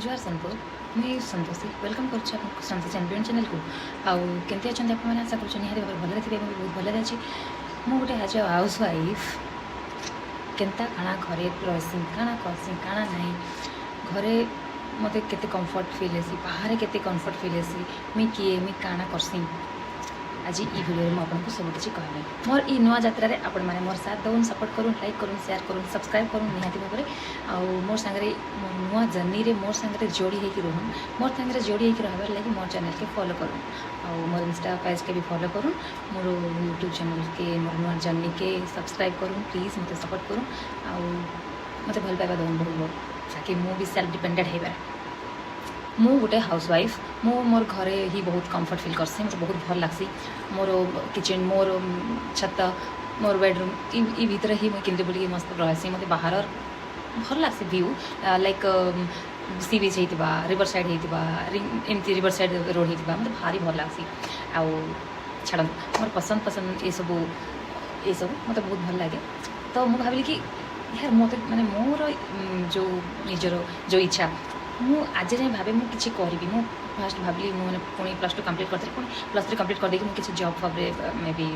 जुहार सोनपुर मुझे संतोषी वेलकम कर Santoshi champion channel को आउ केमती अच्छा आप आशा कर निहत भाव भले थे बहुत भले अच्छी मु गोटे आज हाउस वाइफ केन्ता काଣା घरे रही काଣା करसी काଣା नहीं घरे मत के कम्फर्ट फिल हेसी बाहर के कम्फर्ट फिल हेसी मुई किए मुई काଣା करसी आज ये भिडियो में आपको सबकि कहले मोर ई नुआ यात्रा रे आपण माने मोर साथ दउन सपोर्ट करूँ लाइक करूँ शेयर करूँ सब्सक्राइब करूँ निहाती भाव में आउ मोर सांगरे नुआ जर्नी रे मोर सांगरे जोड़ी होकर रहूँ मोर सांगरे जोड़ी होकर रहार लगी मोर चैनल के फॉलो करूँ आउ मोर इंस्टा पेज के भी फॉलो करूँ मोर यूट्यूब चैनल के मोर नुआ जर्नी के सब्सक्राइब करूँ प्लीज मत सपोर्ट करूँ आउ मत भल पाइबा दउन बहुत बहुत ताकि मु भी सेल्फ डिपेंडेंट होइबा मु गोटे हाउस वाइफ मु मोर घरे ही बहुत कम्फर्ट फिल करसी मतलब बहुत भल लगसी मोर किचन मोर छत मोर बेडरूम ई भितर ही मुझे केन्द्र बुल मस्त रही मत बाहर भल लगसी व्यू लाइक सी बीच होता रिवर साइड होता एमती रिवर साइड रोड होता मतलब भारी भल लगसी आउ छाड़ मोर पसंद ये सब मतलब बहुत भल लगे तो मुझे भाविली कि यार मत मैंने मोर जो निजर जो इच्छा मु आज जाए भावे मुझे किसी करी मु फास्ट भाविली मैंने पुणी +2 कम्प्लीट करती पुणी +3 कम्प्लीट करदेकि मुझे किसी जॉब फब मे बी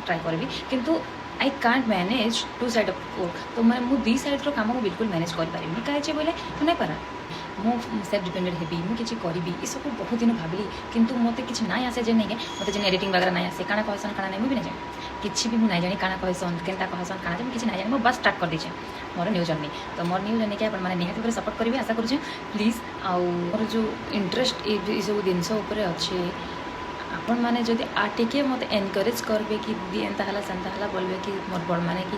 ट्राए करी किंतु I can't manage 2 side of work तो मैं मुझे 2 साइड कम को बिल्कुल मैनेज करें कहे बोले नहीं पारा मु सेल्फ डिपेंडेंट हेबी मुझे किसी करी ये सब बहुत दिन भाविली किंतु मत कि ना आसे जे नहीं मत जे एडिटिंग वगैरह नहीं आसे काଣା कहसन काଣା नहीं मुझे नहीं किसी भी मुझे जानी काଣା कहसन केन्ता कहसन काଣା जानी किसी ना जानी बस स्टार्ट कर दीचे मोर न्यू जर्नी तो मोर न्यू जर्नी के मैंने निहाती भाव सपोर्ट करेंगे आशा करुचे प्लीज आउ मोर जो इंटरेस्ट ये सब जिनस अच्छे आपण मैंने जदि आटे मत एनकरेज करेंगे कि दी एंता हला सेंता हला बोलबे कि मोर बड़ मैंने कि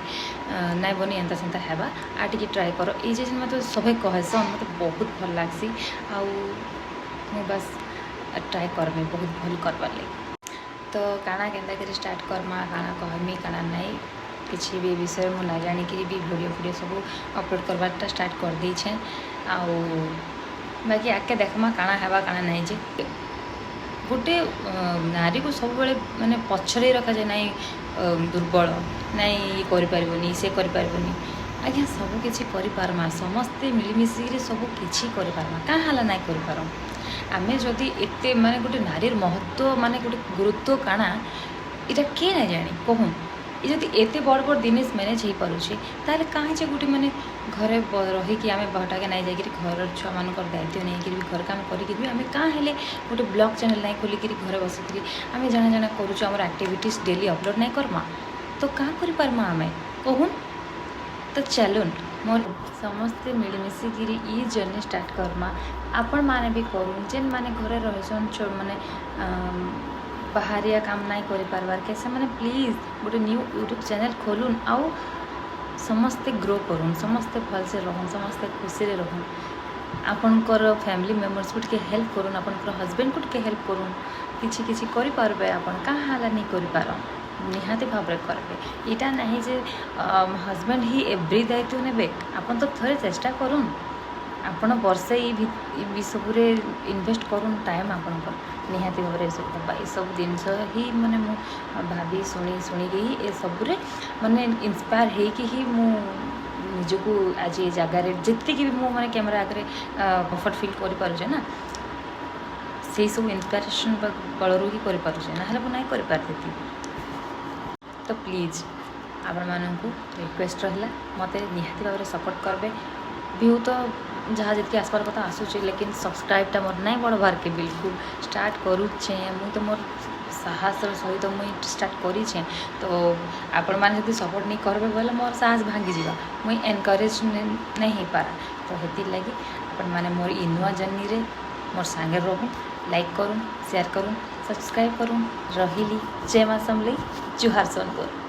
नाई बनी एंता सेंता हेबा आटे ट्राए कर ये मतलब सबै कहसन मत बहुत भल लगसी आउ बस ट्राए करमी बहुत भल करवार लगे तो काଣା केन्ता कर स्टार्ट करमा काଣା कहमी काଣା नहीं किसी भी विषय में ना जानी कि भी वीडियो सब अपलोड करवाटा स्टार्ट कर देछे आउ बाकी आके देखमा काଣା हेबा काଣା नहीं जे गोटे नारी को सब बेले माने पछरे रखा जाए नहीं दुर्बल नहीं ये करें से करें आज्ञा सब किसी करमा समस्ते मिलमिशिक सब किसी करमा क्या हाला ना कर आमे जदि एते माने गोटे नारी महत्व माने गोटे गुरुत्व काଣା इटा किए ना जानी कहून ये जदि एते बड़ बड़ जिनिस मैनेज हो पारे ताले कहीं जे गोटे माने घरे रहीकि आम बहटाके नहीं जाकि घर छुआ मान दायित्व नहीं कि घर काम करें आम क्या हेले गोटे ब्लॉग चैनल नहीं खोलिक घर बसिक आम जाना जाना करूँ एक्टिविटीज डेली अपलोड नहीं करमा तो क्या करमा आम कहून तो चलून मोर समस्ते मिलमिशिक ये जर्नी स्टार्ट करमा आपण माने भी करूँ जेन माने घरे रहसन माने बाहरिया काम नहीं कर पार्बार के से माने प्लीज गोटे न्यू यूट्यूब चैनल खोलुन आउ समस्ते ग्रो करूँ समस्ते भल से रहूँ समस्ते खुशी रे रहूँ आपणकर फैमिली मेम्बर्स को टे हेल्प करूँ आपणकर हजबैंड को टे हेल्प करूँ किसी किसी करें आपन क्या हाला नहीं कर निहाती भाव में करेंगे इटा नहीं जे हजबैंड ही एव्री दायित्व ने आपन तो थोड़े चेष्टा करूँ आपण वर्षे ये सब इन्वेस्ट करूँ टाइम आपण निहाती भाव में सब सब जिनस ही माने मु भाभी शुणी ही ए सब माने इंस्पायर होकि ही मु निजको आज ये जगार जितकी भी मु माने कैमरा आगे कम्फर्ट फिल कर ना से सब इंस्पिरेशन बलरू ही करें ना नहीं कर तो प्लीज आपण मानू रिक्वेस्ट रहा मत निहाती भाव में सपोर्ट करबे व्यू तो जहाँ जितके आसपार कथा आसूचे लेकिन सब्सक्राइबटा मोर नहीं बढ़वार के बिल्कुल स्टार्ट करुचे मुई तो मोर साहस सहित मुई स्टार्ट करें तो आपण मैंने जब सपोर्ट नहीं करेंगे बोले मोर साहस भांगी जा मुई एनकरेज नहीं हो पारा तो हेती लगी आपण मैंने मोर इ नुआ जर्नी रे मोर सांगे रहूँ लाइक करूँ शेयर करूँ सब्सक्राइब करूँ रही जय माँ समलई जुहार सोनपुर।